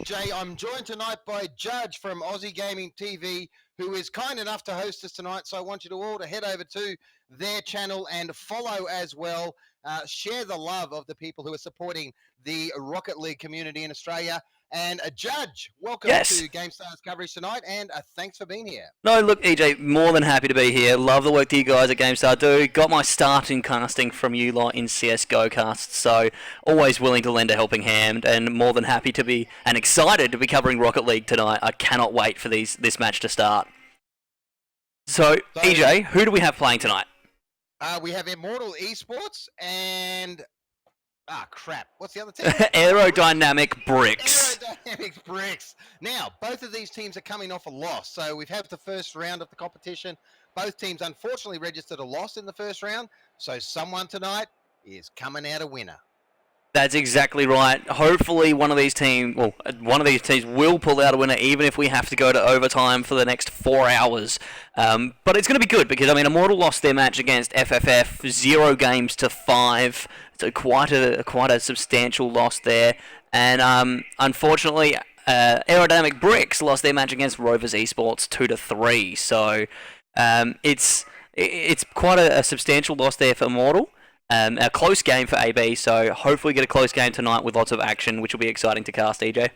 EJ. I'm joined tonight by Judge from Aussie Gaming TV, who is kind enough to host us tonight. So I want you to all to head over to their channel and follow as well. Share the love of the people who are supporting the Rocket League community in Australia. And Judge, welcome to GameStar's coverage tonight, and thanks for being here. No, look, EJ, more than happy to be here. Love the work that you guys at GameStar do. Got my start in casting from you lot in CSGO casts, so always willing to lend a helping hand, and more than happy to be, and excited to be covering Rocket League tonight. I cannot wait for this match to start. So, EJ, who do we have playing tonight? We have Immortal eSports and... crap. What's the other team? Aerodynamic Bricks. Aerodynamic Bricks. Now, both of these teams are coming off a loss. So we've had the first round of the competition. Both teams unfortunately registered a loss in the first round. So someone tonight is coming out a winner. That's exactly right. Hopefully one of these teams will pull out a winner, even if we have to go to overtime for the next 4 hours. But it's going to be good because, I mean, Immortal lost their match against FFF 0 games to 5. So quite a substantial loss there. And unfortunately, Aerodynamic Bricks lost their match against Rovers eSports 2 to 3. So it's quite a substantial loss there for Immortal. A close game for AB, so hopefully get a close game tonight with lots of action, which will be exciting to cast, EJ.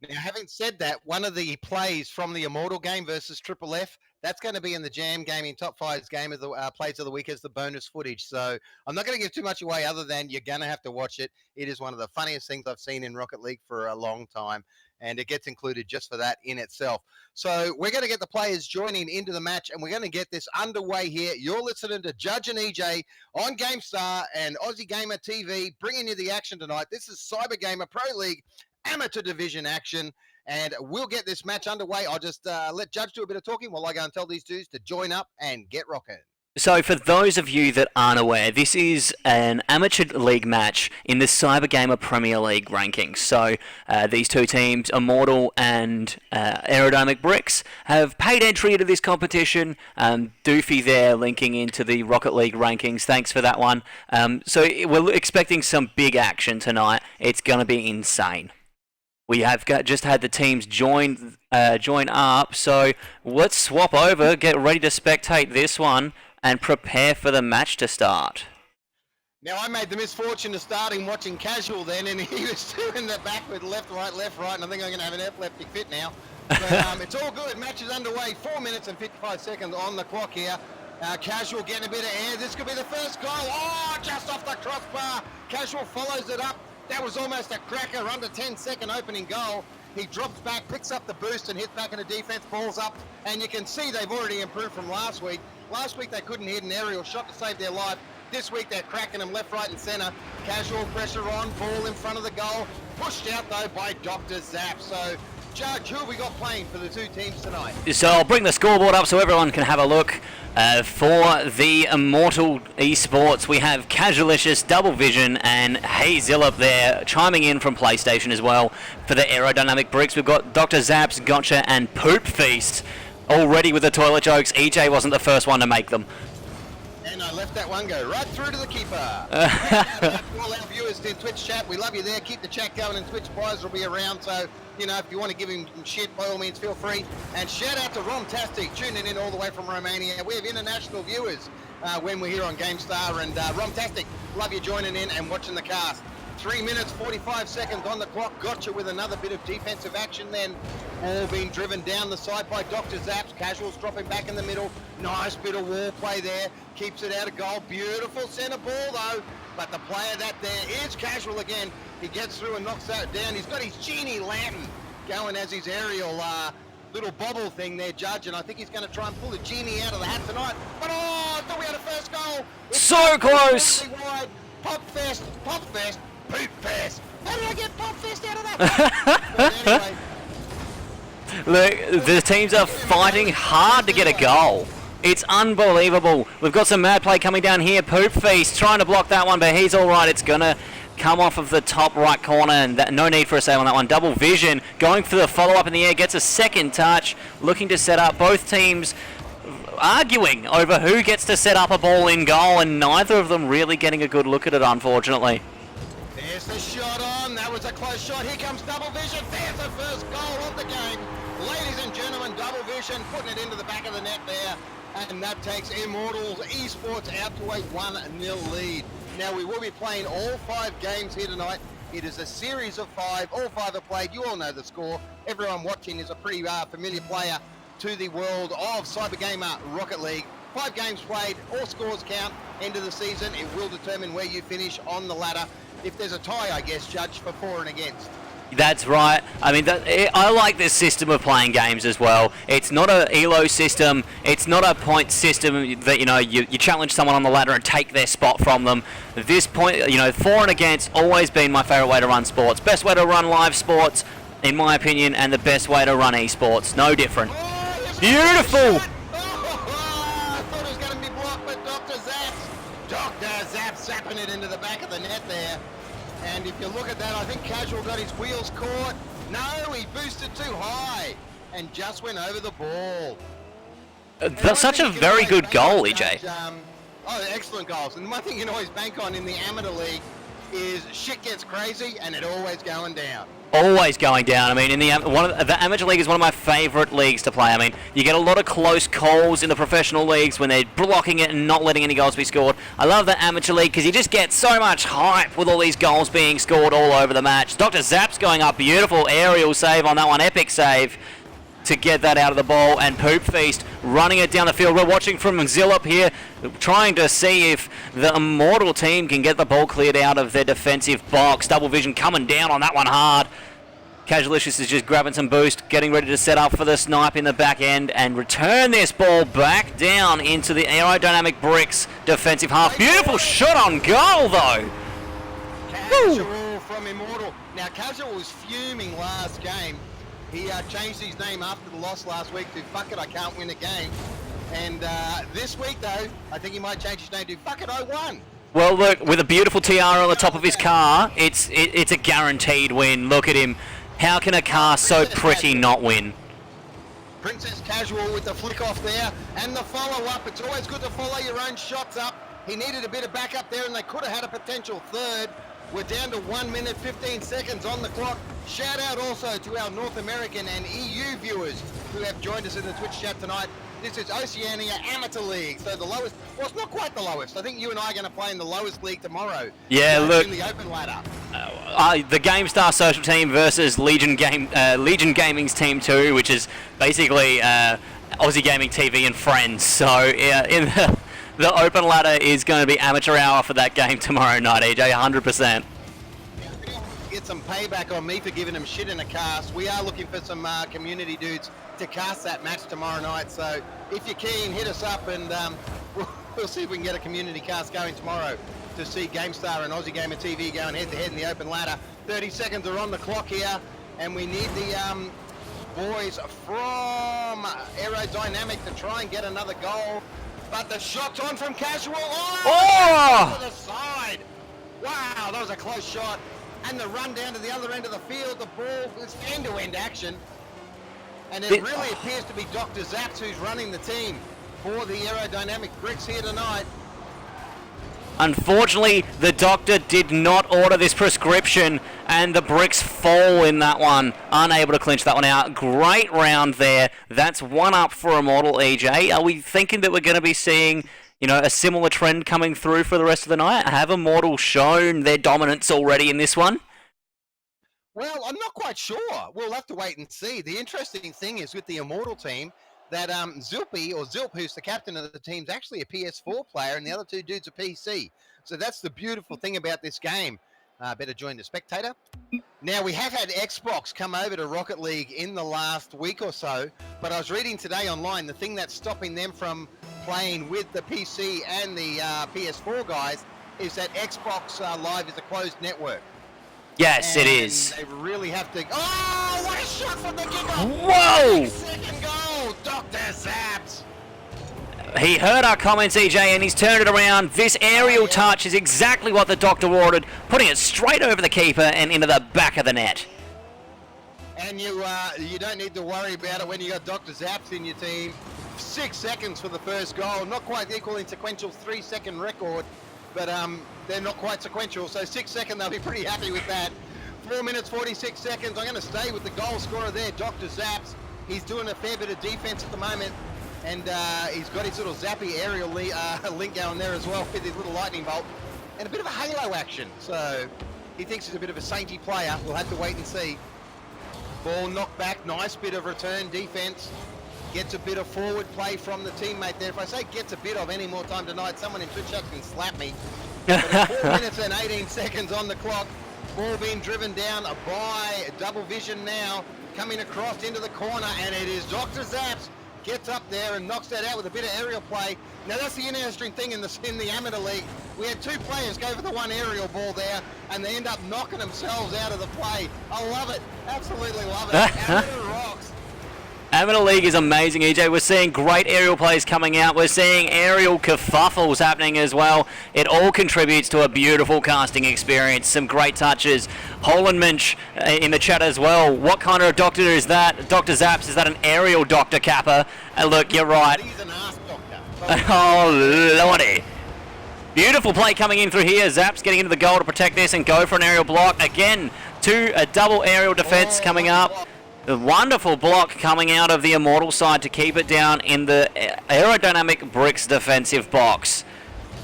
Now, having said that, one of the plays from the Immortal game versus Triple F, that's going to be in the Jam Gaming Top 5's game of the plays of the week as the bonus footage. So I'm not going to give too much away other than you're going to have to watch it. It is one of the funniest things I've seen in Rocket League for a long time, and it gets included just for that in itself. So we're going to get the players joining into the match, and we're going to get this underway here. You're listening to Judge and EJ on GameStar and Aussie Gamer TV, bringing you the action tonight. This is Cyber Gamer Pro League Amateur Division action, and we'll get this match underway. I'll just let Judge do a bit of talking while I go and tell these dudes to join up and get rocking. So for those of you that aren't aware, this is an amateur league match in the Cyber Gamer Premier League rankings. So these two teams, Immortal and Aerodynamic Bricks, have paid entry into this competition. Doofy there linking into the Rocket League rankings. Thanks for that one. So we're expecting some big action tonight. It's going to be insane. We have just had the teams join up, so let's swap over, get ready to spectate this one, and prepare for the match to start. Now, I made the misfortune of starting watching Casual then, and he was doing the backward left, right, and I think I'm going to have an epileptic fit now. But it's all good. Match is underway. 4 minutes and 55 seconds on the clock here. Casual getting a bit of air. This could be the first goal. Oh, just off the crossbar. Casual follows it up. That was almost a cracker, under 10-second opening goal. He drops back, picks up the boost and hits back into defense, balls up, and you can see they've already improved from last week. Last week they couldn't hit an aerial shot to save their life. This week they're cracking them left, right and centre. Casual pressure on, ball in front of the goal. Pushed out though by Dr. Zap. So, Judge, who have we got playing for the two teams tonight? So I'll bring the scoreboard up so everyone can have a look. For the Immortal eSports, we have Casualicious, Double Vision, and Hazil up there, chiming in from PlayStation as well. For the Aerodynamic Bricks, we've got Dr. Zaps, Gotcha, and Poop Feast. Already with the toilet jokes, EJ wasn't the first one to make them. And I left that one go right through to the keeper. All our viewers in Twitch chat, we love you there. Keep the chat going, and Twitch prizes will be around. So, you know, if you want to give him shit, by all means, feel free. And shout out to Romtastic, tuning in all the way from Romania. We have international viewers when we're here on GameStar. And Romtastic, love you joining in and watching the cast. 3 minutes, 45 seconds on the clock. Gotcha with another bit of defensive action then. All being driven down the side by Dr. Zaps. Casuals dropping back in the middle. Nice bit of wall play there. Keeps it out of goal. Beautiful centre ball though. But the player that there is Casual again. He gets through and knocks that down. He's got his genie lantern going as his aerial little bobble thing there, Judge. And I think he's going to try and pull the genie out of the hat tonight. But oh, I thought we had a first goal. It's so close. Wide. Pop fest. Poop fest. How did I get pop fest out of that? Anyway. Look, the teams are fighting hard to get a goal. It's unbelievable. We've got some mad play coming down here. Poop Feast trying to block that one, but he's all right. It's going to come off of the top right corner, and no need for a save on that one. Double Vision going for the follow-up in the air, gets a second touch, looking to set up. Both teams arguing over who gets to set up a ball in goal, and neither of them really getting a good look at it, unfortunately. There's the shot on. That was a close shot. Here comes Double Vision. There's the first goal of the game. Ladies and gentlemen, Double Vision putting it into the back of the net there. And that takes Immortal's eSports out to a 1-0 lead. Now, we will be playing all 5 games here tonight. It is a series of 5. All 5 are played. You all know the score. Everyone watching is a pretty familiar player to the world of Cybergamer Rocket League. 5 games played. All scores count. End of the season, it will determine where you finish on the ladder. If there's a tie, I guess, judged for for and against. That's right. I mean, I like this system of playing games as well. It's not a elo system. It's not a point system that, you know, you challenge someone on the ladder and take their spot from them. This point, you know, for and against, always been my favorite way to run sports. Best way to run live sports, in my opinion, and the best way to run esports. No different. Oh, Beautiful! I thought it was going to be blocked, but Dr. Zaps zapping it into the back of the net there. And if you look at that, I think Casual got his wheels caught. No, he boosted too high and just went over the ball. That's such a very good goal, EJ. Excellent goals. And one thing you can always bank on in the amateur league is shit gets crazy and it always going down. Always going down. I mean, in the amateur league is one of my favourite leagues to play. I mean, you get a lot of close calls in the professional leagues when they're blocking it and not letting any goals be scored. I love the amateur league because you just get so much hype with all these goals being scored all over the match. Dr. Zap's going up, beautiful aerial save on that one, epic save to get that out of the ball, and Poop Feast running it down the field. We're watching from Zillup here, trying to see if the Immortal team can get the ball cleared out of their defensive box. Double Vision coming down on that one hard. Casualicious is just grabbing some boost, getting ready to set up for the snipe in the back end and return this ball back down into the Aerodynamic Bricks defensive half. Beautiful shot on goal, though. Casual from Immortal. Now, Casual was fuming last game. He changed his name after the loss last week to fuck it, I can't win a game. And this week, though, I think he might change his name to fuck it, I won. Well, look, with a beautiful tiara on the top of his car, it's a guaranteed win. Look at him. How can a car so pretty not win? Princess Casual with the flick off there and the follow-up. It's always good to follow your own shots up. He needed a bit of backup there and they could have had a potential third. We're down to 1 minute 15 seconds on the clock. Shout out also to our North American and EU viewers who have joined us in the Twitch chat tonight. This is Oceania Amateur League, so the lowest, well, it's not quite the lowest. I think you and I are going to play in the lowest league tomorrow. Yeah, look. In the open ladder. The GameStar social team versus Legion Gaming's team 2, which is basically Aussie Gaming TV and friends. So yeah, in the open ladder is going to be amateur hour for that game tomorrow night, EJ, 100%. Get some payback on me for giving him shit in a cast. We are looking for some community dudes to cast that match tomorrow night. So if you're keen, hit us up and we'll see if we can get a community cast going tomorrow to see GameStar and Aussie Gamer TV going head-to-head in the open ladder. 30 seconds are on the clock here, and we need the boys from Aerodynamic to try and get another goal. But the shot's on from Casual. Oh! To the side. Wow, that was a close shot. And the run down to the other end of the field, the ball is end-to-end action. And it really appears to be Dr. Zaps who's running the team for the Aerodynamic Bricks here tonight. Unfortunately, the doctor did not order this prescription, and the Bricks fall in that one. Unable to clinch that one out. Great round there. That's one up for Immortal, EJ. Are we thinking that we're going to be seeing, you know, a similar trend coming through for the rest of the night? Have Immortal shown their dominance already in this one? Well, I'm not quite sure. We'll have to wait and see. The interesting thing is with the Immortal team that Zilp, who's the captain of the team, is actually a PS4 player, and the other two dudes are PC. So that's the beautiful thing about this game. Better join the spectator. Now, we have had Xbox come over to Rocket League in the last week or so, but I was reading today online, the thing that's stopping them from playing with the PC and the PS4 guys is that Xbox Live is a closed network. Yes, and it is. They really have to... Oh, what a shot from the kickoff! Whoa! Second goal, Dr. Zaps. He heard our comments, EJ, and he's turned it around. This aerial touch is exactly what the doctor ordered, putting it straight over the keeper and into the back of the net. And you don't need to worry about it when you got Dr. Zaps in your team. 6 seconds for the first goal, not quite equaling Sequential's 3-second record, but they're not quite sequential, so 6 seconds, they'll be pretty happy with that. 4 minutes, 46 seconds. I'm going to stay with the goal scorer there, Dr. Zaps. He's doing a fair bit of defense at the moment, and he's got his little zappy aerial link going there as well with his little lightning bolt, and a bit of a halo action. So he thinks he's a bit of a sainty player. We'll have to wait and see. Ball knocked back, nice bit of return defense. Gets a bit of forward play from the teammate there. If I say gets a bit of any more time tonight, someone in Twitch chat can slap me. But 4 minutes and 18 seconds on the clock. Ball being driven down by Double Vision now. Coming across into the corner, and it is Dr. Zaps. Gets up there and knocks that out with a bit of aerial play. Now that's the interesting thing in the amateur league. We had two players go for the one aerial ball there, and they end up knocking themselves out of the play. I love it. Absolutely love it. Amateur rocks. Amateur League is amazing, EJ. We're seeing great aerial plays coming out. We're seeing aerial kerfuffles happening as well. It all contributes to a beautiful casting experience. Some great touches. Holenminch in the chat as well. What kind of doctor is that? Dr. Zaps, is that an aerial doctor, Kappa? And look, you're right. He's an ass doctor. Oh, lordy. Beautiful play coming in through here. Zaps getting into the goal to protect this and go for an aerial block. Again, a double aerial defense coming up. The wonderful block coming out of the Immortal side to keep it down in the Aerodynamic bricks defensive box.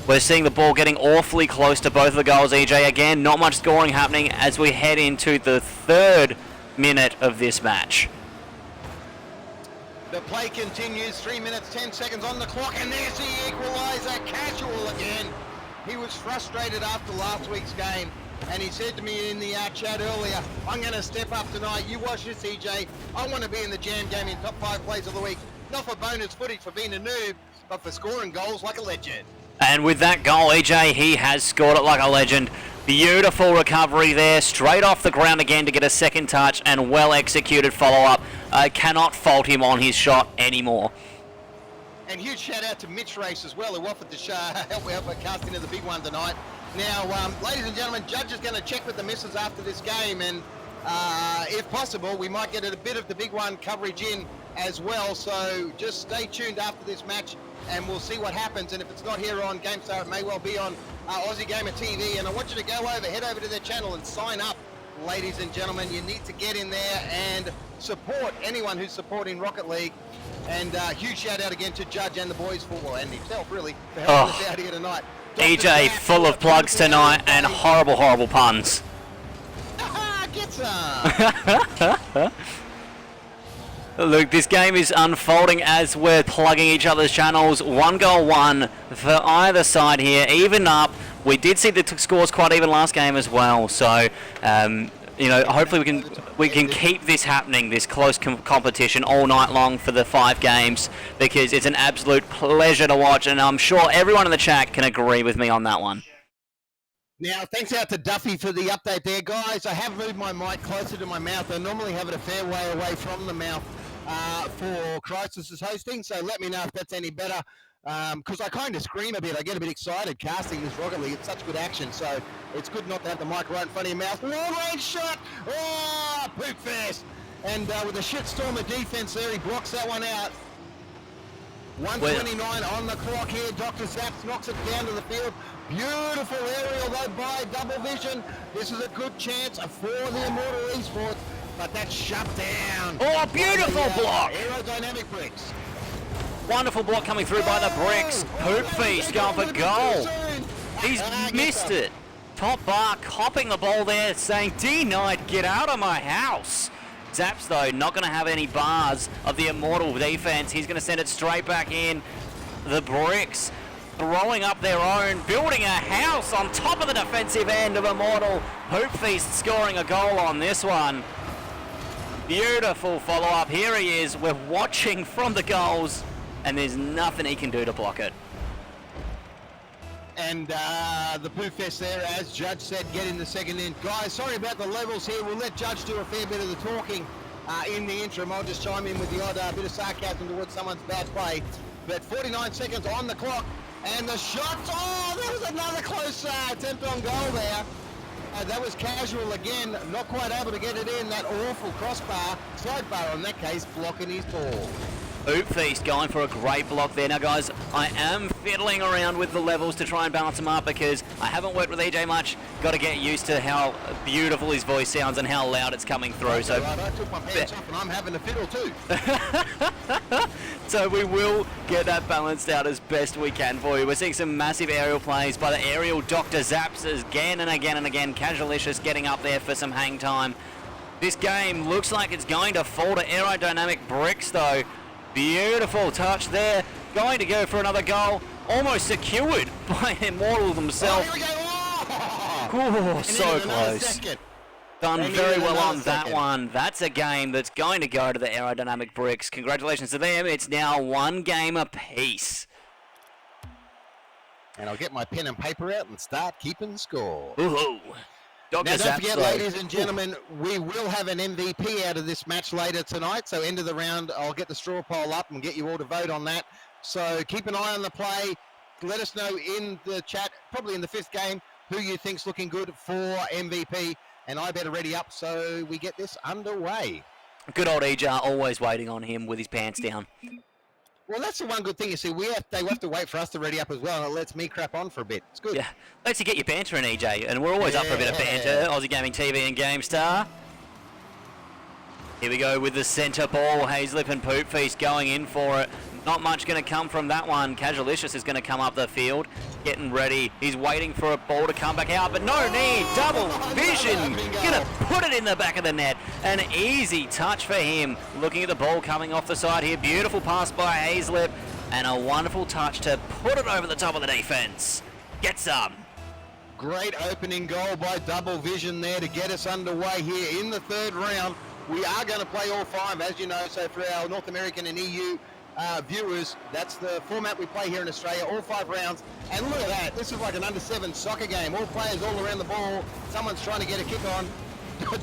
We're seeing the ball getting awfully close to both of the goals, EJ. Again, not much scoring happening as we head into the 3rd minute of this match. The play continues, 3 minutes, 10 seconds on the clock, and there's the equaliser. Casual again. He was frustrated after last week's game, and he said to me in the chat earlier, I'm going to step up tonight. You watch this, EJ. I want to be in the jam game in top 5 plays of the week. Not for bonus footage for being a noob, but for scoring goals like a legend. And with that goal, EJ, he has scored it like a legend. Beautiful recovery there, straight off the ground again to get a second touch, and well executed follow-up. I cannot fault him on his shot anymore. And huge shout out to Mitch Race as well, who offered to help me out by casting of the big one tonight. Now, ladies and gentlemen, Judge is going to check with the missus after this game, and if possible, we might get a bit of the big one coverage in as well. So just stay tuned after this match, and we'll see what happens. And if it's not here on GameStar, it may well be on Aussie Gamer TV. And I want you to head over to their channel and sign up, ladies and gentlemen. You need to get in there and support anyone who's supporting Rocket League. And huge shout out again to Judge and the boys and himself really for helping us out here tonight. EJ full of plugs tonight and horrible, horrible puns. Get some. Look, this game is unfolding as we're plugging each other's channels. 1-1 for either side here, even up. We did see the scores quite even last game as well, so you know, hopefully we can keep this happening, this close competition all night long for the 5 games, because it's an absolute pleasure to watch, and I'm sure everyone in the chat can agree with me on that one. Now, thanks out to Duffy for the update there, guys. I have moved my mic closer to my mouth. I normally have it a fair way away from the mouth for Crisis' hosting, so let me know if that's any better. Because I kind of scream a bit. I get a bit excited casting this Rocket League. It's such good action, so it's good not to have the mic right in front of your mouth. Long-range shot! Oh, poop fest! And with a shitstorm of defense there, he blocks that one out. 1:29 on the clock here. Dr. Zaps knocks it down to the field. Beautiful aerial though by Double Vision. This is a good chance for the Immortal eSports, but that's shut down. Oh, beautiful block! Aerodynamic bricks. Wonderful block coming through by the bricks. Poop Feast going for goal. He's missed it. Top bar copping the ball there, saying, "D-Knight, get out of my house." Zaps, though, not going to have any bars of the Immortal defense. He's going to send it straight back in. The bricks throwing up their own, building a house on top of the defensive end of Immortal. Poop Feast scoring a goal on this one. Beautiful follow-up. Here he is. We're watching from the goals, and there's nothing he can do to block it. And the Poo Fest there, as Judge said, get in the second end. Guys, sorry about the levels here. We'll let Judge do a fair bit of the talking in the interim. I'll just chime in with the odd bit of sarcasm towards someone's bad play. But 49 seconds on the clock, and the shot. Oh, there was another close attempt on goal there. That was casual again, not quite able to get it in. That awful crossbar, sidebar in that case, blocking his ball. Oop Feast going for a great block there. Now, guys, I am fiddling around with the levels to try and balance him up because I haven't worked with EJ much. Got to get used to how beautiful his voice sounds and how loud it's coming through. So right, I took my pants off and I'm having a fiddle too. So we will get that balanced out as best we can for you. We're seeing some massive aerial plays by the aerial Dr. Zaps again and again and again. Casualicious getting up there for some hang time. This game looks like it's going to fall to Aerodynamic Bricks though. Beautiful touch there. Going to go for another goal. Almost secured by Immortal themselves. Oh, here we go. Oh, so close. Done very well on that one. That's a game that's going to go to the Aerodynamic Bricks. Congratulations to them. It's now 1 game apiece. And I'll get my pen and paper out and start keeping score. Ooh. Now, don't forget, ladies and gentlemen, we will have an MVP out of this match later tonight. So, end of the round, I'll get the straw poll up and get you all to vote on that. So, keep an eye on the play. Let us know in the chat, probably in the 5th game, who you think's looking good for MVP. And I better ready up so we get this underway. Good old EJ, always waiting on him with his pants down. Well, that's the one good thing. You see, they have to wait for us to ready up as well, and it lets me crap on for a bit. It's good. Yeah, lets you get your banter in, EJ, and we're always up for a bit of banter. Aussie Gaming TV and GameStar. Here we go with the centre ball. Hazlip and Poop Feast going in for it. Not much going to come from that one. Casualicious is going to come up the field, getting ready. He's waiting for a ball to come back out, but no need. Double vision. Going to put it in the back of the net. An easy touch for him. Looking at the ball coming off the side here. Beautiful pass by Hazlip, and a wonderful touch to put it over the top of the defense. Get some. Great opening goal by Double Vision there to get us underway here in the 3rd round. We are going to play all 5, as you know, so for our North American and EU viewers, that's the format we play here in Australia, all 5 rounds. And look at that, this is like an under-7 soccer game. All players all around the ball. Someone's trying to get a kick on.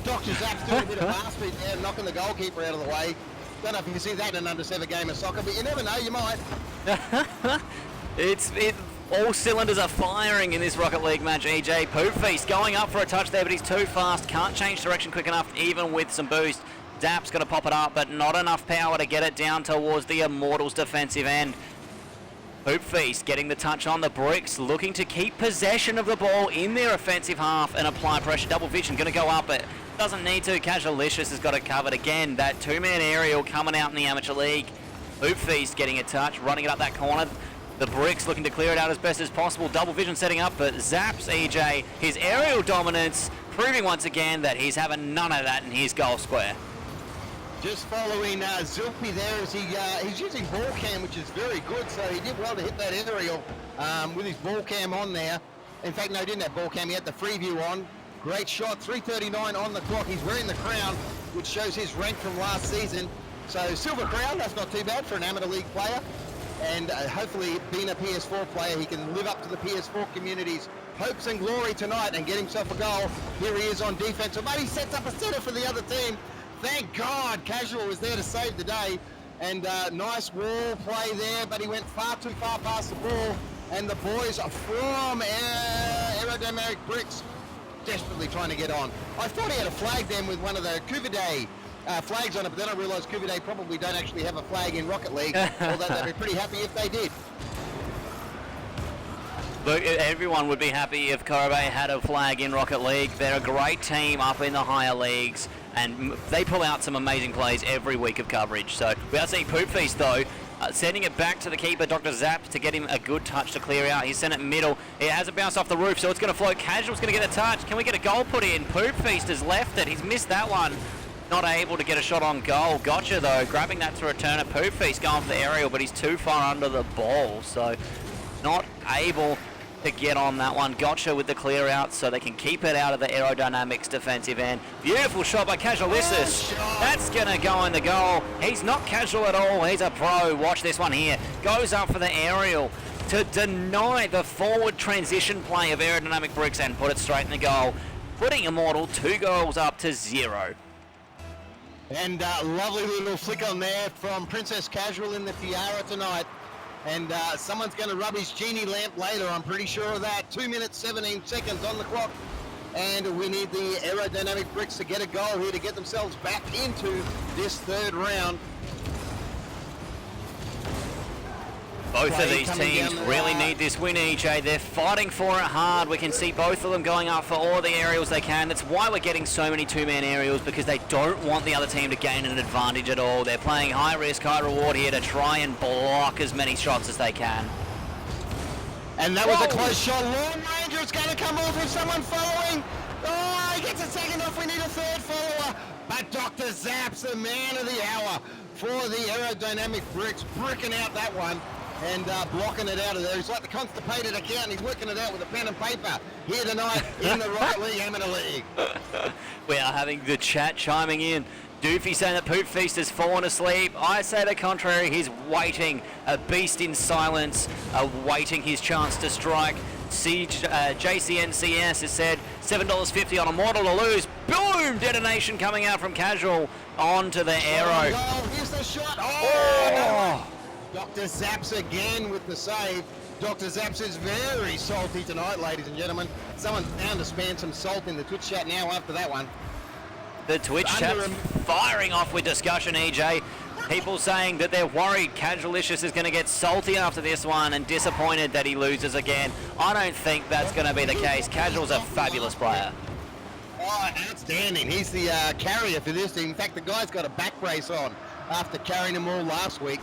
Dr. Zap's doing a bit of bar speed there, knocking the goalkeeper out of the way. Don't know if you can see that in an under-7 game of soccer, but you never know, you might. All cylinders are firing in this Rocket League match, EJ. Poop Feast going up for a touch there, but he's too fast. Can't change direction quick enough, even with some boost. Zap's going to pop it up, but not enough power to get it down towards the Immortals' defensive end. Poop Feast getting the touch on the bricks, looking to keep possession of the ball in their offensive half and apply pressure. Double Vision going to go up, but doesn't need to. Casualicious has got it covered again. That 2-man aerial coming out in the Amateur League. Poop Feast getting a touch, running it up that corner. The bricks looking to clear it out as best as possible. Double Vision setting up, but Zaps EJ, his aerial dominance, proving once again that he's having none of that in his goal square. Just following Zulpi there as he's using ball cam, which is very good. So he did well to hit that aerial with his ball cam on there. In fact, no, he didn't have ball cam. He had the free view on. Great shot, 3:39 on the clock. He's wearing the crown, which shows his rank from last season. So silver crown, that's not too bad for an amateur league player. And hopefully, being a PS4 player, he can live up to the PS4 community's hopes and glory tonight and get himself a goal. Here he is on defense. But he sets up a setter for the other team. Thank God Casual was there to save the day. And nice wall play there, but he went far too far past the ball. And the boys from Aerodynamic Bricks desperately trying to get on. I thought he had a flag then with one of the Kuviday flags on it, but then I realised Kuviday probably don't actually have a flag in Rocket League, although they'd be pretty happy if they did. Look, everyone would be happy if Korobay had a flag in Rocket League. They're a great team up in the higher leagues, and they pull out some amazing plays every week of coverage. So we are seeing Poop Feast, though, sending it back to the keeper, Dr. Zaps, to get him a good touch to clear out. He sent it middle. It hasn't bounced off the roof, so it's going to float. Casual's going to get a touch. Can we get a goal put in? Poop Feast has left it. He's missed that one. Not able to get a shot on goal. Gotcha, though. Grabbing that to return it. Poop Feast going for the aerial, but he's too far under the ball, so not able to get on that one. Gotcha with the clear out, so they can keep it out of the Aerodynamics defensive end. Beautiful shot by Casualicious. That's going to go in the goal. He's not casual at all. He's a pro. Watch this one here. Goes up for the aerial to deny the forward transition play of Aerodynamic Bricks and put it straight in the goal, putting Immortal 2 goals up to 0. And lovely little flick on there from Princess Casual in the tiara tonight. And someone's going to rub his genie lamp later, I'm pretty sure of that. 2 minutes, 17 seconds on the clock. And we need the Aerodynamic Bricks to get a goal here to get themselves back into this 3rd round. Both of these teams really need this win, EJ. They're fighting for it hard. We can see both of them going up for all the aerials they can. That's why we're getting so many two-man aerials, because they don't want the other team to gain an advantage at all. They're playing high risk, high reward here to try and block as many shots as they can. And that was a close shot. Lone Ranger is going to come off with someone following. Oh, he gets a second off. We need a third follower. But Dr. Zap's the man of the hour for the Aerodynamic bricks, bricking out that one and blocking it out of there. He's like the constipated accountant. He's working it out with a pen and paper here tonight in the Rocket League Amateur League. We are having the chat chiming in. Doofy saying that Poop Feast has fallen asleep. I say the contrary. He's waiting, a beast in silence, awaiting his chance to strike. JCNCS has said $7.50 on Immortal to lose. Boom! Detonation coming out from Casual onto the Aero. Oh, here's the shot. Oh! Dr. Zaps again with the save. Dr. Zaps is very salty tonight, ladies and gentlemen. Someone's bound to spam some salt in the Twitch chat now after that one. The Twitch chat's firing off with discussion, EJ. People saying that they're worried Casualicious is going to get salty after this one and disappointed that he loses again. I don't think that's going to be the case. Casual's a fabulous player. Oh, outstanding. He's the carrier for this team. In fact, the guy's got a back brace on after carrying them all last week.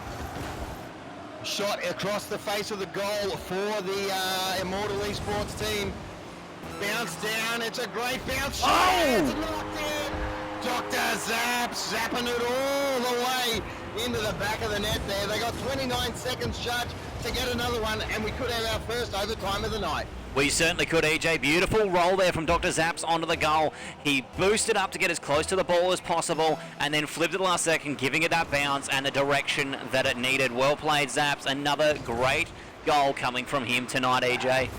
Shot across the face of the goal for the Immortal eSports team. Bounce down. It's a great bounce shot. Oh! It's knocked in. Dr. Zap zapping it all the way into the back of the net there. They got 29 seconds, Judge, to get another one, and we could have our first overtime of the night. We certainly could, EJ. Beautiful roll there from Dr. Zaps onto the goal. He boosted up to get as close to the ball as possible and then flipped it the last second, giving it that bounce and the direction that it needed. Well played, Zaps. Another great goal coming from him tonight, EJ.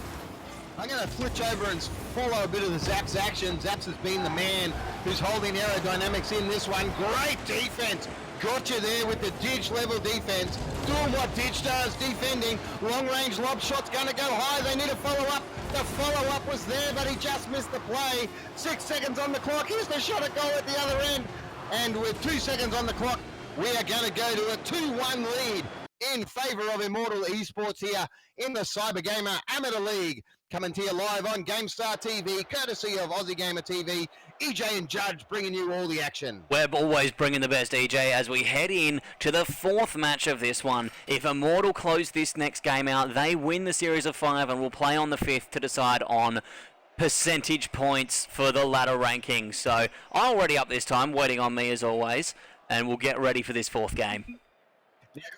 I'm going to switch over and follow a bit of the Zaps action. Zaps has been the man who's holding Aerodynamics in this one. Great defense. Got you there with the Ditch level defense. Doing what Ditch does, defending. Long range lob shot's going to go high. They need a follow-up. The follow-up was there, but he just missed the play. 6 seconds on the clock. Here's the shot at goal at the other end. And with 2 seconds on the clock, we are going to go to a 2-1 lead in favour of Immortal eSports here in the Cyber Gamer Amateur League. Coming to you live on GameStar TV, courtesy of Aussie Gamer TV. EJ and Judge bringing you all the action. We're always bringing the best, EJ, as we head in to the fourth match of this one. If Immortal close this next game out, they win the series of 5 and will play on the 5th to decide on percentage points for the ladder rankings. So I'm already up this time, waiting on me as always, and we'll get ready for this fourth game.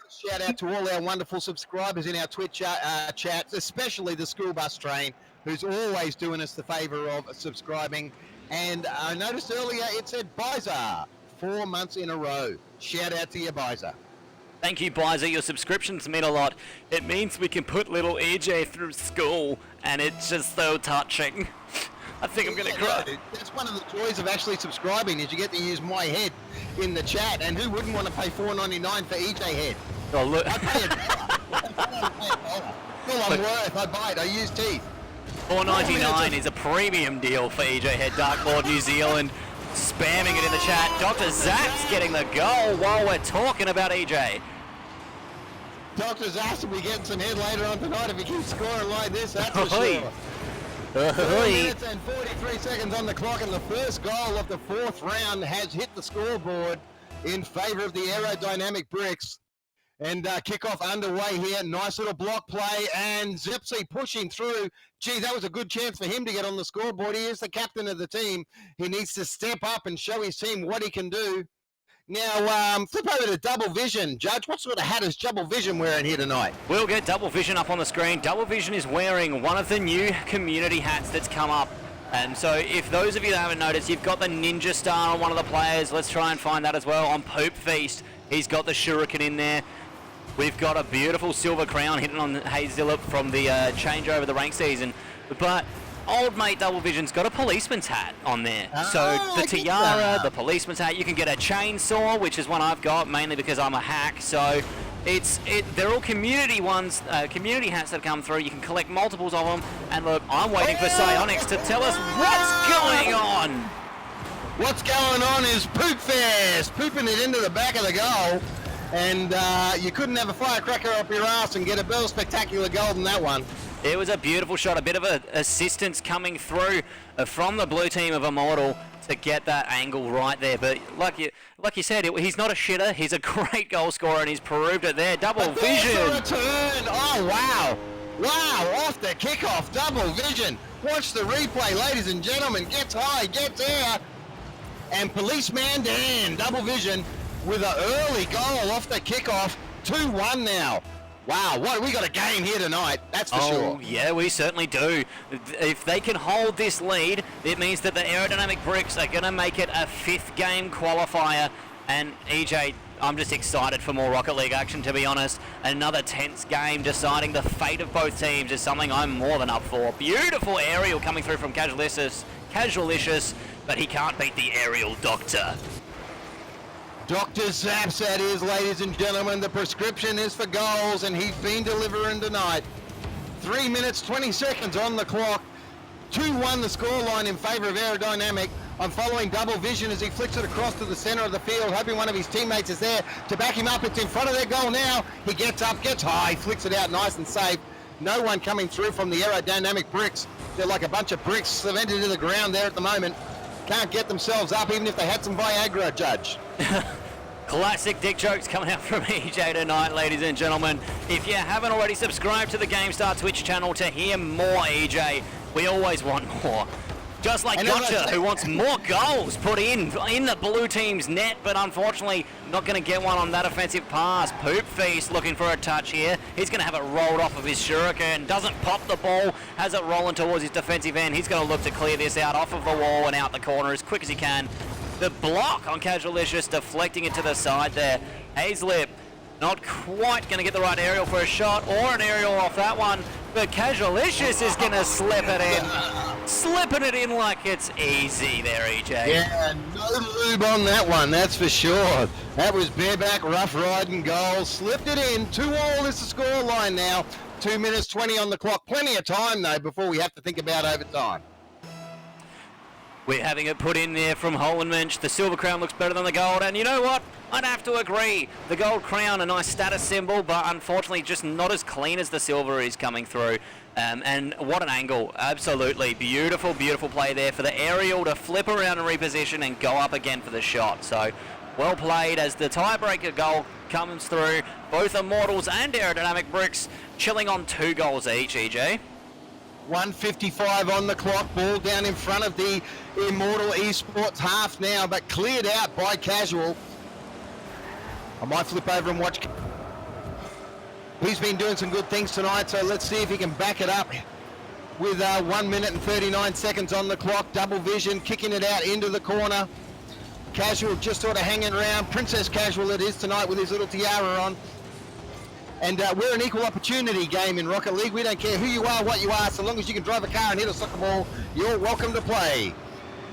Shout out to all our wonderful subscribers in our Twitch chats, especially the school bus train, who's always doing us the favour of subscribing. And I noticed earlier it said Bizer 4 months in a row. Shout out to you, Bizer. Thank you, Bizer. Your subscriptions mean a lot. It means we can put little EJ through school, and it's just so touching. I think I'm going to cry. No, that's one of the joys of actually subscribing, is you get to use my head in the chat, and who wouldn't want to pay $4.99 for EJ head? Oh, look. I pay $1. Well, I'm worth. I buy it. I use teeth. $4.99 is a premium deal for EJ Head. Dartboard New Zealand spamming it in the chat. Dr. Zap's getting the goal while we're talking about EJ. Dr. Zaps will be getting some head later on tonight if he keeps scoring like this, that's for sure. 4 minutes and 43 seconds on the clock, and the first goal of the fourth round has hit the scoreboard in favour of the Aerodynamic bricks. And kickoff underway here. Nice little block play, and Zipsy pushing through. Gee, that was a good chance for him to get on the scoreboard. He is the captain of the team. He needs to step up and show his team what he can do. Now, flip over to Double Vision. Judge, what sort of hat is Double Vision wearing here tonight? We'll get Double Vision up on the screen. Double Vision is wearing one of the new community hats that's come up. And so if those of you that haven't noticed, you've got the Ninja Star on one of the players. Let's try and find that as well. On Poop Feast, he's got the Shuriken in there. We've got a beautiful silver crown hidden on Hazillip from the changeover of the rank season. But old mate Double Vision's got a policeman's hat on there. So the tiara, the policeman's hat, you can get a chainsaw, which is one I've got, mainly because I'm a hack. So they're all community ones, community hats that come through. You can collect multiples of them. And look, I'm waiting for Psionics to tell us what's going on. What's going on is Poop Fest, pooping it into the back of the goal. And you couldn't have a firecracker up your ass and get a Bell spectacular goal in that one. It was a beautiful shot, a bit of assistance coming through from the blue team of Immortal to get that angle right there. But like you said, he's not a shitter. He's a great goal scorer, and he's proved it there. Double vision. Return. Oh, wow. Wow, off the kickoff, double vision. Watch the replay, ladies and gentlemen. Gets high, gets there. And Policeman Dan, double vision with an early goal off the kickoff. 2-1 now. Wow, what we got a game here tonight, that's for sure. Oh, yeah, we certainly do. If they can hold this lead, it means that the Aerodynamic Bricks are going to make it a 5th game qualifier. And EJ, I'm just excited for more Rocket League action, to be honest. Another tense game deciding the fate of both teams is something I'm more than up for. Beautiful aerial coming through from Casualicious, but he can't beat the aerial doctor. Dr. Zaps, that is, ladies and gentlemen. The prescription is for goals, and he's been delivering tonight. 3 minutes, 20 seconds on the clock. 2-1 the scoreline in favour of Aerodynamic. I'm following double vision as he flicks it across to the centre of the field, hoping one of his teammates is there to back him up. It's in front of their goal now. He gets up, gets high, flicks it out nice and safe. No one coming through from the Aerodynamic bricks. They're like a bunch of bricks cemented into the ground there at the moment. Can't get themselves up even if they had some Viagra, Judge. Classic dick jokes coming out from EJ tonight, ladies and gentlemen. If you haven't already subscribed to the GameStar Twitch channel to hear more EJ, we always want more. Just like Gotcha, who wants more goals put in the blue team's net, but unfortunately not going to get one on that offensive pass. Poop Feast looking for a touch here. He's going to have it rolled off of his shuriken. Doesn't pop the ball, has it rolling towards his defensive end. He's going to look to clear this out off of the wall and out the corner as quick as he can. The block on Casualicious deflecting it to the side there. Hazlip not quite going to get the right aerial for a shot or an aerial off that one, but Casualicious is going to slip it in. Slipping it in like it's easy there, EJ. Yeah, no lube on that one, that's for sure. That was bareback, rough riding goal. Slipped it in. 2-2 is the score line now. 2 minutes 20 on the clock. Plenty of time, though, before we have to think about overtime. We're having it put in there from Holenmensch. The silver crown looks better than the gold, and you know what? I'd have to agree. The gold crown, a nice status symbol, but unfortunately just not as clean as the silver is coming through. And what an angle. Absolutely beautiful, beautiful play there for the aerial to flip around and reposition and go up again for the shot. So well played as the tiebreaker goal comes through. Both Immortals and Aerodynamic Bricks chilling on 2 goals each, EJ. 1:55 on the clock, ball down in front of the Immortal eSports half now, but cleared out by Casual. I might flip over and watch. He's been doing some good things tonight, so let's see if he can back it up with 1 minute and 39 seconds on the clock. Double vision, kicking it out into the corner. Casual just sort of hanging around. Princess Casual it is tonight with his little tiara on. And we're an equal opportunity game in Rocket League. We don't care who you are, what you are, so long as you can drive a car and hit a soccer ball, you're welcome to play.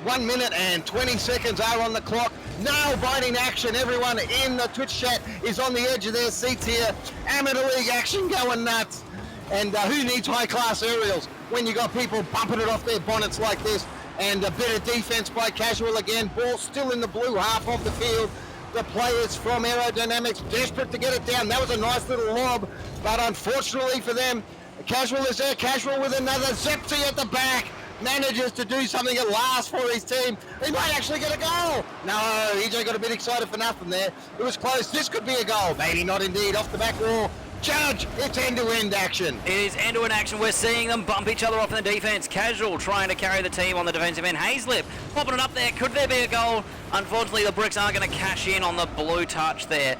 1 minute and 20 seconds are on the clock. Nail-biting action. Everyone in the Twitch chat is on the edge of their seats here. Amateur League action going nuts. And who needs high-class aerials when you got people bumping it off their bonnets like this? And a bit of defense by Casual again. Ball still in the blue half of the field. The players from Aerodynamics desperate to get it down. That was a nice little lob, but unfortunately for them, Casual is there. Casual with another Zepsy at the back. Manages to do something at last for his team. He might actually get a goal. No, EJ got a bit excited for nothing there. It was close. This could be a goal. Maybe not indeed. Off the back wall. Judge, it's end-to-end action. It is end-to-end action. We're seeing them bump each other off in the defense. Casual trying to carry the team on the defensive end. Hazlip popping it up there. Could there be a goal? Unfortunately, the Bricks aren't going to cash in on the blue touch there.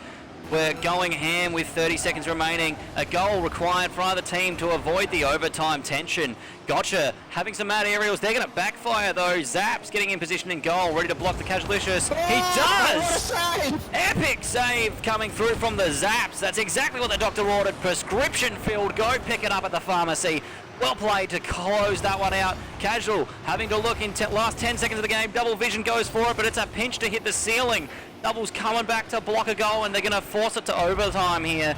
We're going ham with 30 seconds remaining. A goal required for either team to avoid the overtime tension. Gotcha having some mad aerials. They're going to backfire though. Zaps getting in position in goal, ready to block the Casualicious. He does! What a save! Epic save coming through from the Zaps. That's exactly what the doctor ordered. Prescription filled. Go pick it up at the pharmacy. Well played to close that one out. Casual having to look in last 10 seconds of the game. Double vision goes for it, but it's a pinch to hit the ceiling. Double's coming back to block a goal, and they're going to force it to overtime here.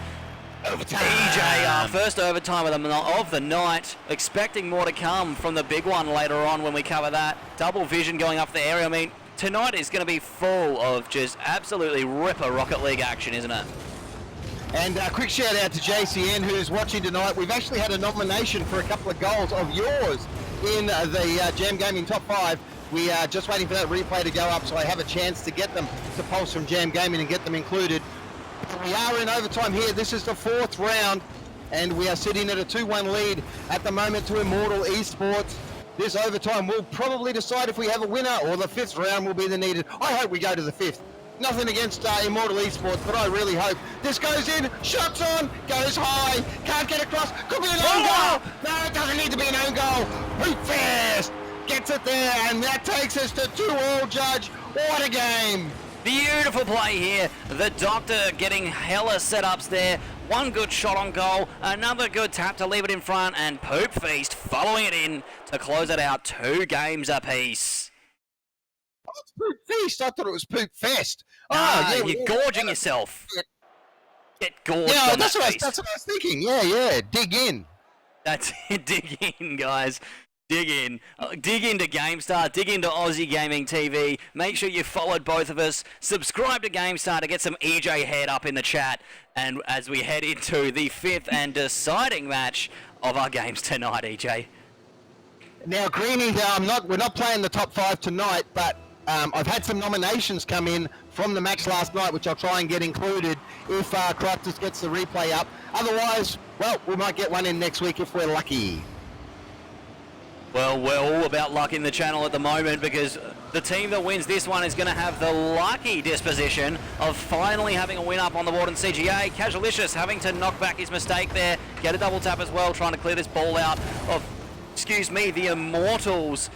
Overtime. EJ, first overtime of the night. Expecting more to come from the big one later on when we cover that. Double vision going up the area. I mean, tonight is going to be full of just absolutely ripper Rocket League action, isn't it? And a quick shout out to JCN who's watching tonight. We've actually had a nomination for a couple of goals of yours in the Jam Gaming Top 5. We are just waiting for that replay to go up so I have a chance to get them to Pulse from Jam Gaming and get them included. We are in overtime here. This is the 4th round and we are sitting at a 2-1 lead at the moment to Immortal eSports. This overtime will probably decide if we have a winner, or the 5th round will be the needed. I hope we go to the 5th. Nothing against Immortal eSports, but I really hope. This goes in, shots on, goes high, can't get across, could be an own goal. No, it doesn't need to be an own goal. Hoop fast, gets it there, and that takes us to 2-all, Judge. What a game. Beautiful play here. The Doctor getting hella setups there. One good shot on goal, another good tap to leave it in front, and Poop Feast following it in to close it out 2 games apiece. Oh, it's Poop Feast. I thought it was Poop Fest. Yeah, you're gorging yourself. Get gorged. Yeah, on that's that what feast. that's what I was thinking. Yeah, dig in. That's it. Dig in, guys. Dig in. Dig into GameStar. Dig into Aussie Gaming TV. Make sure you followed both of us. Subscribe to GameStar to get some EJ head up in the chat. And as we head into the 5th and deciding match of our games tonight, EJ. Now, Greenie, we're not playing the top 5 tonight, but I've had some nominations come in from the match last night, which I'll try and get included if Craftus gets the replay up. Otherwise, well, we might get one in next week if we're lucky. Well, we're all about luck in the channel at the moment because the team that wins this one is going to have the lucky disposition of finally having a win up on the board in CGA. Casualicious having to knock back his mistake there, get a double tap as well, trying to clear this ball out of, the Immortals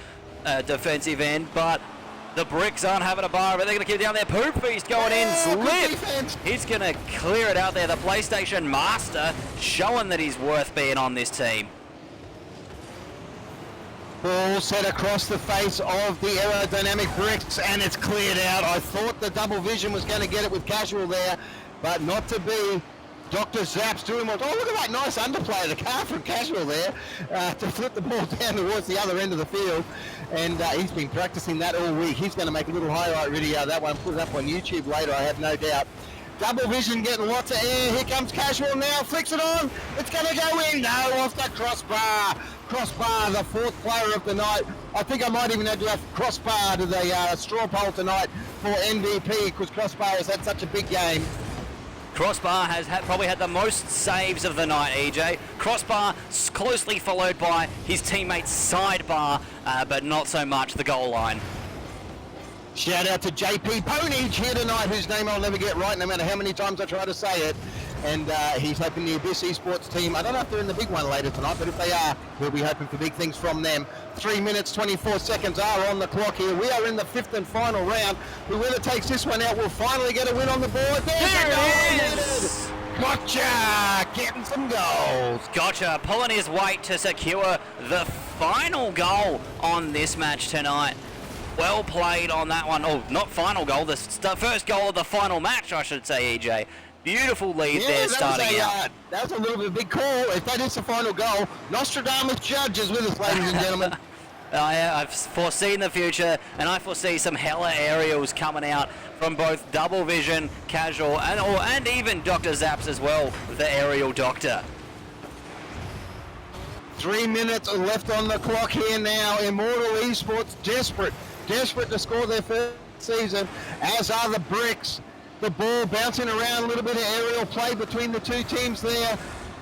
defensive end, but the Bricks aren't having a bar, but they're going to keep it down there. Poop Feast going in, slip. He's going to clear it out there. The PlayStation Master showing that he's worth being on this team. Ball set across the face of the Aerodynamic Bricks, and it's cleared out. I thought the double vision was going to get it with Casual there, but not to be. Dr. Zap's doing what? Oh, look at that nice underplay of the car from Casual there to flip the ball down towards the other end of the field. And he's been practicing that all week. He's going to make a little highlight video of that one, put it up on YouTube later, I have no doubt. Double vision getting lots of air. Here comes Casual now, flicks it on. It's going to go in. No, off the crossbar. Crossbar, the 4th player of the night. I think I might even have to have Crossbar to the straw poll tonight for MVP because Crossbar has had such a big game. Crossbar has probably had the most saves of the night, EJ. Crossbar closely followed by his teammate Sidebar, but not so much the goal line. Shout out to JP Ponage here tonight, whose name I'll never get right no matter how many times I try to say it. And he's hoping the Abyss eSports team, I don't know if they're in the big one later tonight, but if they are, we'll be hoping for big things from them. 3 minutes, 24 seconds are on the clock here. We are in the 5th and final round. Whoever takes this one out will finally get a win on the board. There's a goal! Gotcha! Getting some goals. Gotcha, pulling his weight to secure the final goal on this match tonight. Well played on that one. Oh, not final goal, the first goal of the final match, I should say, EJ. Beautiful lead there starting out. That was a little bit of a big call. If that is the final goal, Nostradamus Judge is with us, ladies and gentlemen. I've foreseen the future, and I foresee some hella aerials coming out from both Double Vision, Casual, and even Dr. Zaps as well, the aerial doctor. 3 minutes left on the clock here now. Immortal eSports desperate to score their first season, as are the Bricks. The ball bouncing around, a little bit of aerial play between the two teams there,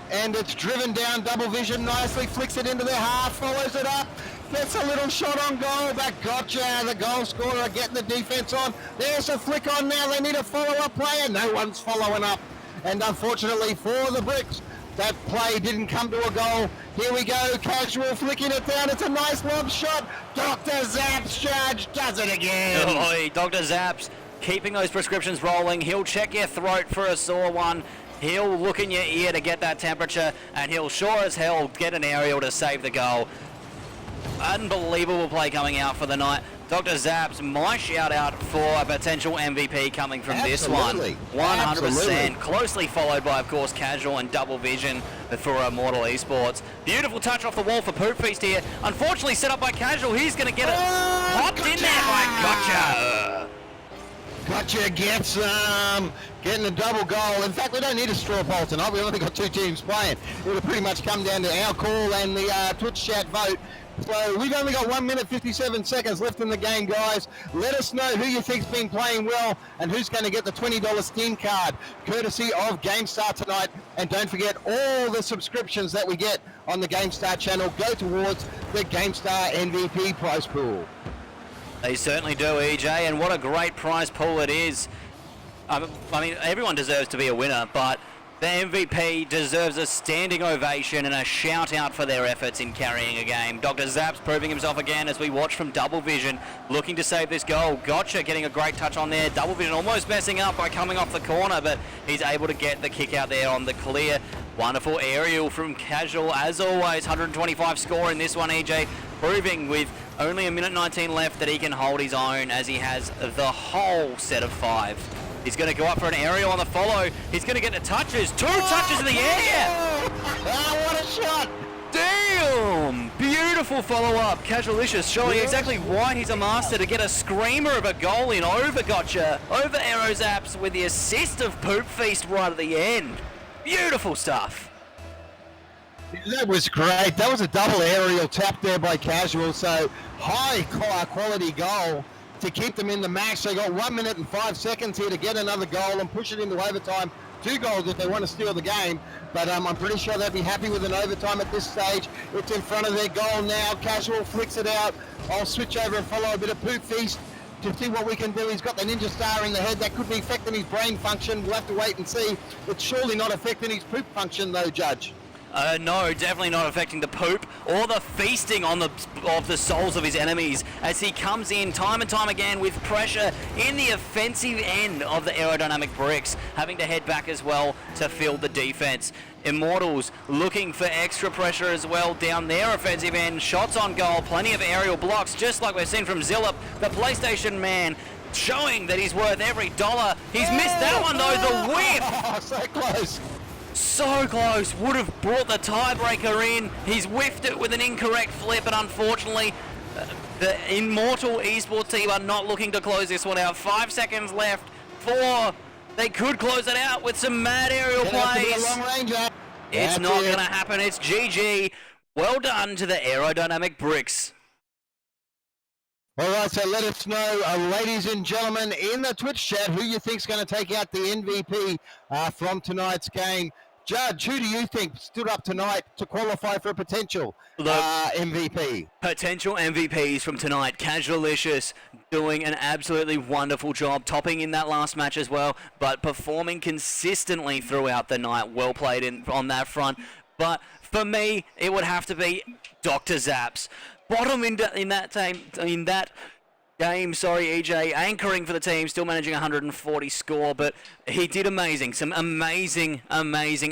and it's driven down. Double Vision nicely flicks it into their half, follows it up, gets a little shot on goal, but gotcha, the goal scorer getting the defense on. There's a flick on now, they need a follow-up player, no one's following up, and unfortunately for the Bricks, that play didn't come to a goal. Here we go, Casual flicking it down. It's a nice lob shot. Dr. Zaps Judge does it again. Oh, Dr. Zaps keeping those prescriptions rolling. He'll check your throat for a sore one. He'll look in your ear to get that temperature, and he'll sure as hell get an aerial to save the goal. Unbelievable play coming out for the night. Dr. Zaps, my shout out for a potential MVP coming from this one. 100%. Closely followed by, of course, Casual and Double Vision. for Immortal eSports. Beautiful touch off the wall for Poop Feast here. Unfortunately set up by Casual. He's going to get it popped in there by Gotcha. Gotcha gets getting a double goal. In fact, we don't need a straw poll tonight. We've only got 2 teams playing. It'll pretty much come down to our call and the Twitch chat vote. So we've only got 1 minute 57 seconds left in the game, guys. Let us know who you think's been playing well and who's going to get the $20 Steam card, courtesy of GameStar tonight. And don't forget, all the subscriptions that we get on the GameStar channel go towards the GameStar MVP prize pool. They certainly do, EJ, and what a great prize pool it is. I mean, everyone deserves to be a winner, but the MVP deserves a standing ovation and a shout out for their efforts in carrying a game. Dr. Zaps proving himself again as we watch from double vision, looking to save this goal. Gotcha getting a great touch on there. Double vision almost messing up by coming off the corner, but he's able to get the kick out there on the clear. Wonderful aerial from Casual, as always. 125 score in this one, EJ, proving with only 1:19 left that he can hold his own as he has the whole set of 5. He's going to go up for an aerial on the follow. He's going to get the touches. 2 touches in the air. Oh, what a shot. Damn! Beautiful follow-up. Casualicious showing exactly why he's a master to get a screamer of a goal in over Gotcha, over Aerozaps with the assist of Poop Feast right at the end. Beautiful stuff. That was great. That was a double aerial tap there by Casual. So high quality goal to keep them in the match. They got 1 minute and 5 seconds here to get another goal and push it into overtime. 2 goals if they want to steal the game. But I'm pretty sure they'd be happy with an overtime at this stage. It's in front of their goal now. Casual flicks it out. I'll switch over and follow a bit of Poop Feast to see what we can do. He's got the ninja star in the head. That could be affecting his brain function. We'll have to wait and see. It's surely not affecting his poop function though, Judge. No, definitely not affecting the poop or the feasting on of the souls of his enemies as he comes in time and time again with pressure in the offensive end of the Aerodynamic bricks, having to head back as well to field the defense. Immortals looking for extra pressure as well down their offensive end. Shots on goal, plenty of aerial blocks, just like we've seen from Zillip, the PlayStation man, showing that he's worth every dollar. He's missed that one though, the whip! Oh, so close. So close, would have brought the tiebreaker in. He's whiffed it with an incorrect flip, and unfortunately, the Immortal eSports team are not looking to close this one out. 5 seconds left. 4. They could close it out with some mad aerial plays. It's not going to happen. It's GG. Well done to the Aerodynamic bricks. All right, so let us know, ladies and gentlemen, in the Twitch chat, who you think's going to take out the MVP from tonight's game. Judge, who do you think stood up tonight to qualify for a potential MVP? Potential MVPs from tonight. Casualicious doing an absolutely wonderful job, topping in that last match as well, but performing consistently throughout the night. Well played on that front. But for me, it would have to be Dr. Zaps. Bottom in that game, sorry, EJ, anchoring for the team, still managing 140 score, but he did amazing. Some amazing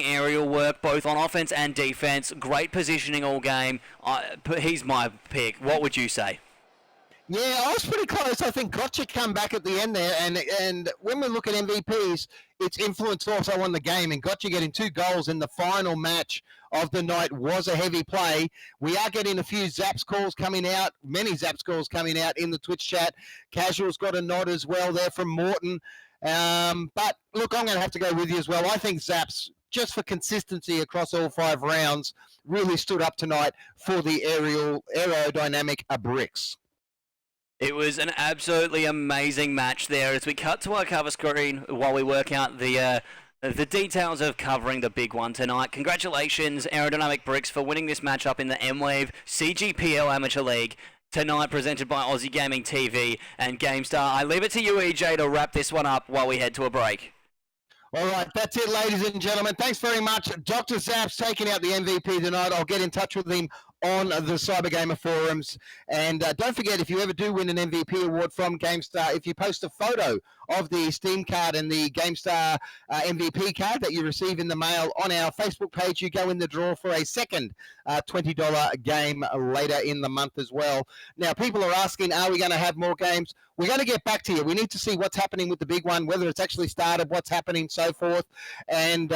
aerial work, both on offense and defense. Great positioning all game. He's my pick. What would you say? Yeah, I was pretty close. I think Gotcha come back at the end there, and when we look at MVPs, its influence also on the game, and Gotcha getting 2 goals in the final match of the night was a heavy play. We are getting a few Zaps calls coming out, many Zaps calls coming out in the Twitch chat. Casual's got a nod as well there from Morton. But look, I'm going to have to go with you as well. I think Zaps, just for consistency across all 5 rounds, really stood up tonight for the Aerodynamic bricks. It was an absolutely amazing match there as we cut to our cover screen while we work out the details of covering the big one tonight. Congratulations, Aerodynamic Bricks, for winning this matchup in the M-Wave CGPL Amateur League. Tonight presented by Aussie Gaming TV and GameStar. I leave it to you, EJ, to wrap this one up while we head to a break. All right, that's it, ladies and gentlemen. Thanks very much. Dr. Zaps taking out the MVP tonight. I'll get in touch with him on the Cybergamer forums. And don't forget, if you ever do win an MVP award from GameStar, if you post a photo of the Steam card and the GameStar MVP card that you receive in the mail on our Facebook page, you go in the draw for a second $20 game later in the month as well. Now, people are asking, are we going to have more games? We're going to get back to you. We need to see what's happening with the big one, whether it's actually started, what's happening, so forth. And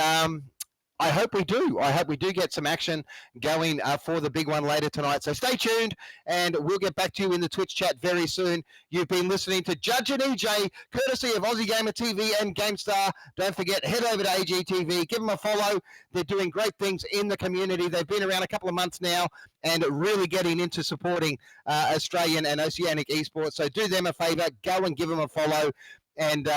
I hope we do. I hope we do get some action going for the big one later tonight. So stay tuned, and we'll get back to you in the Twitch chat very soon. You've been listening to Judge and EJ, courtesy of Aussie Gamer TV and GameStar. Don't forget, head over to AGTV, give them a follow. They're doing great things in the community. They've been around a couple of months now and really getting into supporting Australian and Oceanic esports. So do them a favour, go and give them a follow, and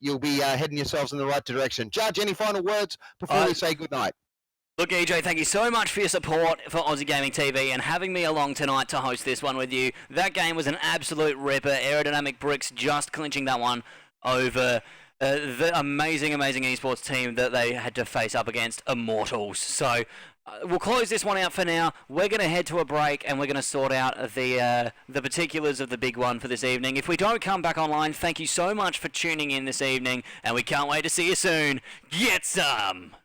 you'll be heading yourselves in the right direction. Judge, any final words before we say goodnight? Look, EJ, thank you so much for your support for Aussie Gaming TV and having me along tonight to host this one with you. That game was an absolute ripper. Aerodynamic Bricks just clinching that one over the amazing esports team that they had to face up against, Immortals. So we'll close this one out for now. We're going to head to a break and we're going to sort out the particulars of the big one for this evening. If we don't come back online, thank you so much for tuning in this evening, and we can't wait to see you soon. Get some!